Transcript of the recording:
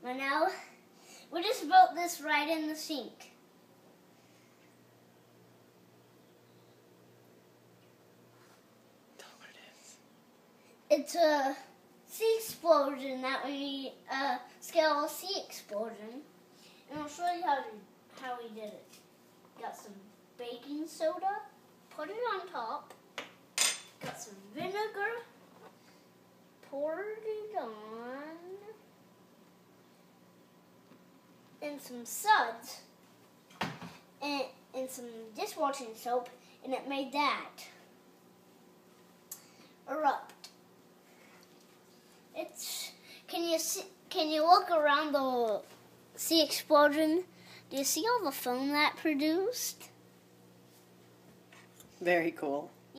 But now, we just built this right in the sink. Tell me what it is. It's a sea explosion that we need a scale of sea explosion. And I'll show you how we did it. Got some baking soda, put it on top. Got some vinegar, poured it on. And some suds. And some dishwashing soap. And it made that erupt. Can you look around the sea explosion? Do you see all the foam that produced? Very cool.